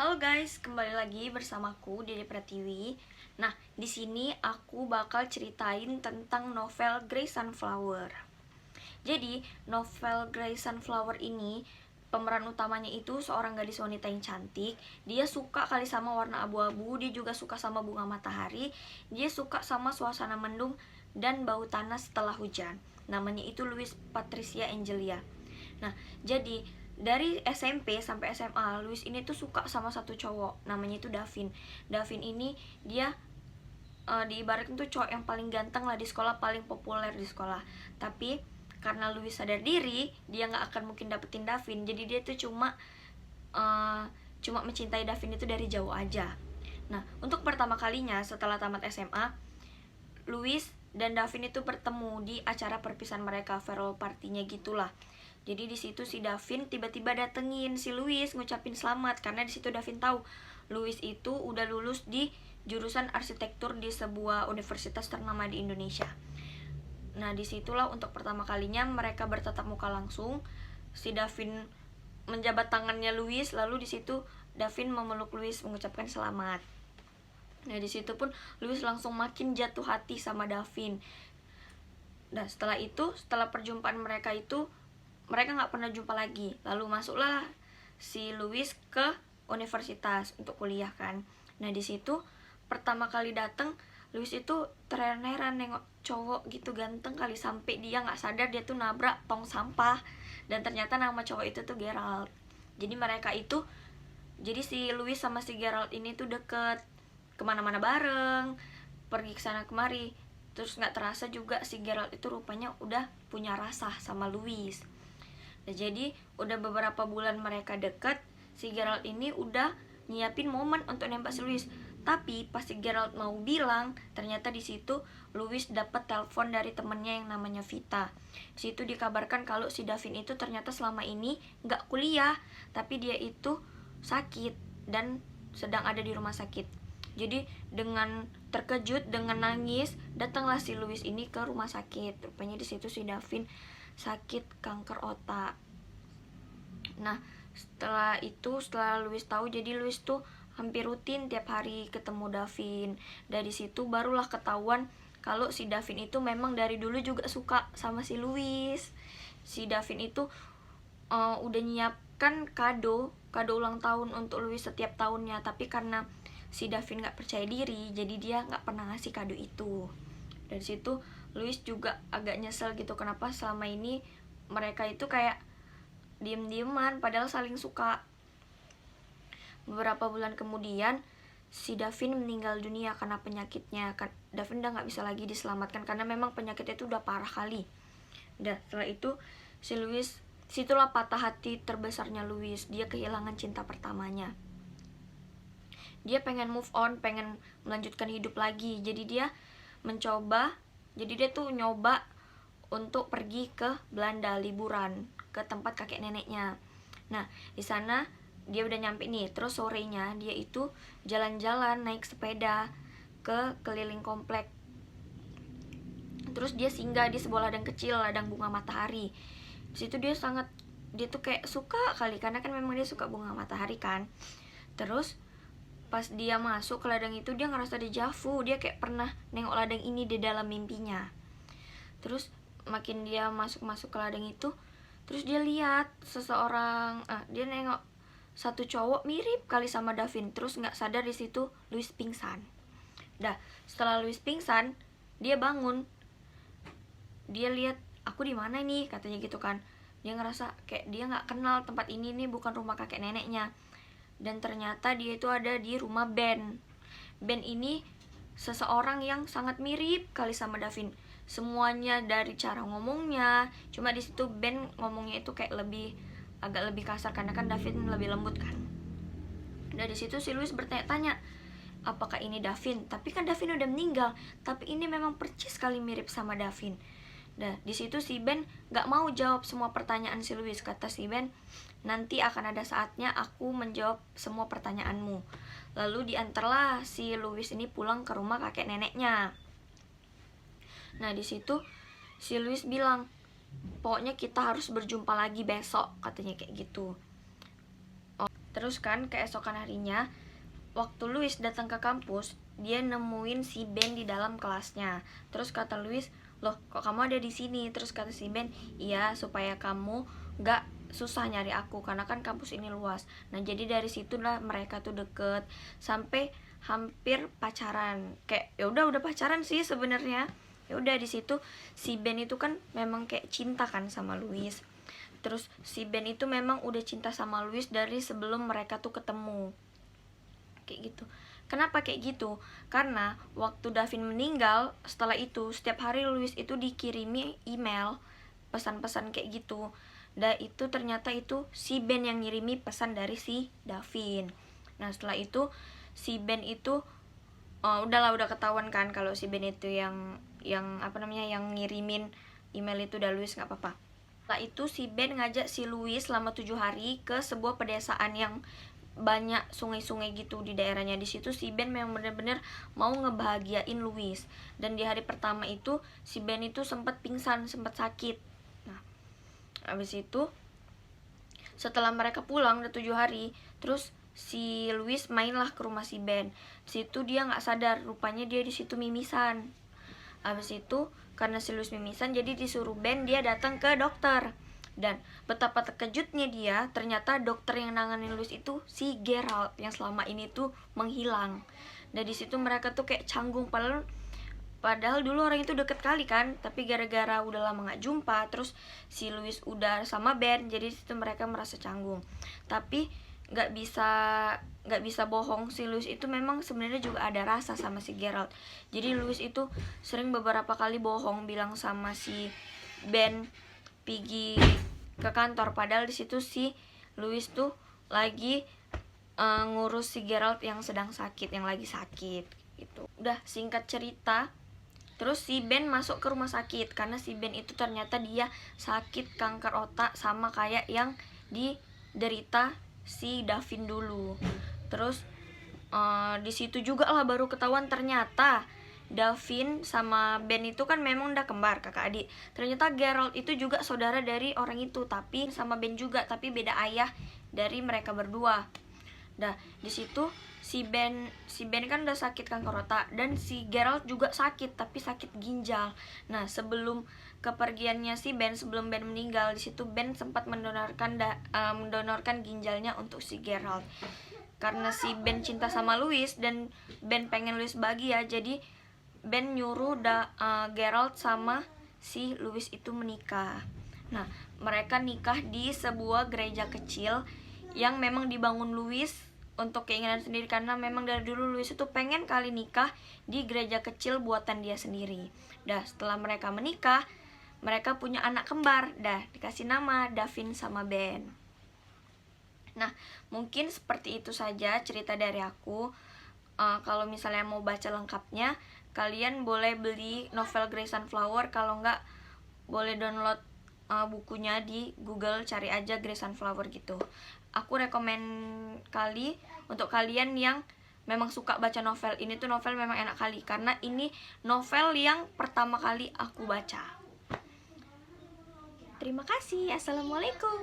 Halo guys, kembali lagi bersamaku Dede Pratiwi. Nah, di sini aku bakal ceritain tentang novel Grey Sunflower. Jadi, novel Grey Sunflower ini pemeran utamanya itu seorang gadis wanita yang cantik. Dia suka kali sama warna abu-abu, dia juga suka sama bunga matahari, dia suka sama suasana mendung dan bau tanah setelah hujan. Namanya itu Louis Patricia Angelia. Nah, jadi dari SMP sampai SMA, Louis ini tuh suka sama satu cowok, namanya itu Davin. Davin ini dia diibaratkan tuh cowok yang paling ganteng lah di sekolah, paling populer di sekolah. Tapi karena Louis sadar diri, dia nggak akan mungkin dapetin Davin, jadi dia tuh cuma mencintai Davin itu dari jauh aja. Nah, untuk pertama kalinya setelah tamat SMA, Louis dan Davin itu bertemu di acara perpisahan mereka, farewell partinya gitulah. Jadi di situ si Davin tiba-tiba datengin si Louis ngucapin selamat karena di situ Davin tahu Louis itu udah lulus di jurusan arsitektur di sebuah universitas ternama di Indonesia. Nah, disitulah untuk pertama kalinya mereka bertatap muka langsung. Si Davin menjabat tangannya Louis, lalu di situ Davin memeluk Louis mengucapkan selamat. Nah, di situ pun Louis langsung makin jatuh hati sama Davin. Dan setelah itu, setelah perjumpaan mereka itu, mereka nggak pernah jumpa lagi. Lalu masuklah si Louis ke universitas untuk kuliah kan. Nah, di situ pertama kali datang Louis itu terheran-heran nengok cowok gitu ganteng kali, sampai dia nggak sadar dia tuh nabrak tong sampah, dan ternyata nama cowok itu tuh Gerald. Jadi mereka itu, jadi si Louis sama si Gerald ini tuh deket, kemana-mana bareng, pergi kesana kemari. Terus nggak terasa juga si Gerald itu rupanya udah punya rasa sama Louis. Nah, jadi udah beberapa bulan mereka deket, si Gerald ini udah nyiapin momen untuk nembak si Louis. Tapi pas si Gerald mau bilang, ternyata di situ Louis dapat telepon dari temennya yang namanya Vita. Di situ dikabarkan kalau si Davin itu ternyata selama ini nggak kuliah, tapi dia itu sakit dan sedang ada di rumah sakit. Jadi dengan terkejut, dengan nangis, datanglah si Louis ini ke rumah sakit. Rupanya di situ si Davin sakit kanker otak. Nah, setelah Louis tahu, jadi Louis tuh hampir rutin tiap hari ketemu Davin. Dari situ barulah ketahuan kalau si Davin itu memang dari dulu juga suka sama si Louis. Si Davin itu udah nyiapkan kado ulang tahun untuk Louis setiap tahunnya, tapi karena si Davin nggak percaya diri, jadi dia nggak pernah ngasih kado itu. Dari situ Louis juga agak nyesel gitu, kenapa selama ini mereka itu kayak diem-dieman padahal saling suka. Beberapa bulan kemudian si Davin meninggal dunia karena penyakitnya. Davin udah nggak bisa lagi diselamatkan karena memang penyakitnya itu udah parah kali. Dan setelah itu si Louis, situlah patah hati terbesarnya Louis. Dia kehilangan cinta pertamanya. Dia pengen move on, pengen melanjutkan hidup lagi. Jadi dia tuh nyoba untuk pergi ke Belanda liburan ke tempat kakek neneknya. Nah, di sana dia udah nyampe nih. Terus sorenya dia itu jalan-jalan naik sepeda ke keliling komplek. Terus dia singgah di sebuah ladang kecil, ladang bunga matahari. Di situ dia tuh kayak suka kali, karena kan memang dia suka bunga matahari kan. Terus pas dia masuk ke ladang itu, dia ngerasa dejavu, dia kayak pernah nengok ladang ini di dalam mimpinya. Terus makin dia masuk ke ladang itu, terus dia lihat dia nengok satu cowok mirip kali sama Davin. Terus nggak sadar di situ Louis pingsan. Setelah Louis pingsan, dia bangun, dia lihat, aku di mana nih, katanya gitu kan. Dia ngerasa kayak dia nggak kenal tempat ini nih, bukan rumah kakek neneknya. Dan ternyata dia itu ada di rumah Ben. Ben ini seseorang yang sangat mirip kali sama Davin. Semuanya dari cara ngomongnya, cuma di situ Ben ngomongnya itu kayak agak lebih kasar karena kan Davin lebih lembut kan. Dari situ si Louis bertanya-tanya, apakah ini Davin? Tapi kan Davin udah meninggal, tapi ini memang percis sekali mirip sama Davin. Di situ si Ben gak mau jawab semua pertanyaan si Louis. Kata si Ben, nanti akan ada saatnya aku menjawab semua pertanyaanmu. Lalu diantarlah si Louis ini pulang ke rumah kakek neneknya. Nah, di situ si Louis bilang, pokoknya kita harus berjumpa lagi besok, katanya kayak gitu. Terus kan keesokan harinya, waktu Louis datang ke kampus, dia nemuin si Ben di dalam kelasnya. Terus kata Louis, "Loh, kok kamu ada di sini?" Terus kata si Ben, "Iya, supaya kamu gak susah nyari aku, karena kan kampus ini luas." Nah, jadi dari situlah mereka tuh deket sampai hampir pacaran. Kayak ya udah pacaran sih sebenarnya. Ya udah di situ si Ben itu kan memang kayak cinta kan sama Louis. Terus si Ben itu memang udah cinta sama Louis dari sebelum mereka tuh ketemu. Kayak gitu. Kenapa kayak gitu? Karena waktu Davin meninggal, setelah itu setiap hari Louis itu dikirimi email pesan-pesan kayak gitu. Dan itu ternyata itu si Ben yang ngirimi pesan dari si Davin. Nah, setelah itu si Ben itu udah ketahuan kan kalau si Ben itu yang yang ngirimin email itu udah Louis, nggak apa-apa. Setelah itu si Ben ngajak si Louis selama 7 hari ke sebuah pedesaan yang banyak sungai-sungai gitu di daerahnya. Di situ si Ben memang bener-bener mau ngebahagiain Louis. Dan di hari pertama itu si Ben itu sempat pingsan, sempat sakit. Nah, habis itu setelah mereka pulang udah 7 hari, terus si Louis mainlah ke rumah si Ben. Di situ dia nggak sadar, rupanya dia di situ mimisan. Habis itu karena si Louis mimisan, jadi disuruh Ben dia datang ke dokter. Dan betapa terkejutnya dia, ternyata dokter yang nanganin Louis itu si Gerald yang selama ini tuh menghilang. Dan di situ mereka tuh kayak canggung, padahal dulu orang itu deket kali kan, tapi gara-gara udah lama nggak jumpa, terus si Louis udah sama Ben, jadi situ mereka merasa canggung. Tapi nggak bisa bohong, si Louis itu memang sebenarnya juga ada rasa sama si Gerald. Jadi Louis itu sering beberapa kali bohong, bilang sama si Ben pergi ke kantor, padahal di situ si Louis tuh lagi ngurus si Gerald yang sedang sakit, yang lagi sakit gitu. Udah, singkat cerita, terus si Ben masuk ke rumah sakit karena si Ben itu ternyata dia sakit kanker otak sama kayak yang diderita si Davin dulu. Terus di situ juga lah baru ketahuan ternyata Davin sama Ben itu kan memang udah kembar, kakak adik. Ternyata Gerald itu juga saudara dari orang itu, tapi sama Ben juga, tapi beda ayah dari mereka berdua. Nah, di situ si Ben kan udah sakit kanker otak, dan si Gerald juga sakit, tapi sakit ginjal. Nah, sebelum kepergiannya si Ben, sebelum Ben meninggal, di situ Ben sempat mendonorkan ginjalnya untuk si Gerald. Karena si Ben cinta sama Louis dan Ben pengen Louis bahagia, jadi Ben nyuruh Gerald sama si Louis itu menikah. Nah, mereka nikah di sebuah gereja kecil yang memang dibangun Louis untuk keinginan sendiri, karena memang dari dulu Louis itu pengen kali nikah di gereja kecil buatan dia sendiri. Dah, setelah mereka menikah, mereka punya anak kembar, dah dikasih nama Davin sama Ben. Nah, mungkin seperti itu saja cerita dari aku. Kalau misalnya mau baca lengkapnya, kalian boleh beli novel Grey Sunflower. Kalau enggak, boleh download bukunya di Google, cari aja Grey Sunflower gitu. Aku rekomen kali untuk kalian yang memang suka baca novel. Ini tuh novel memang enak kali, karena ini novel yang pertama kali aku baca. Terima kasih. Assalamualaikum.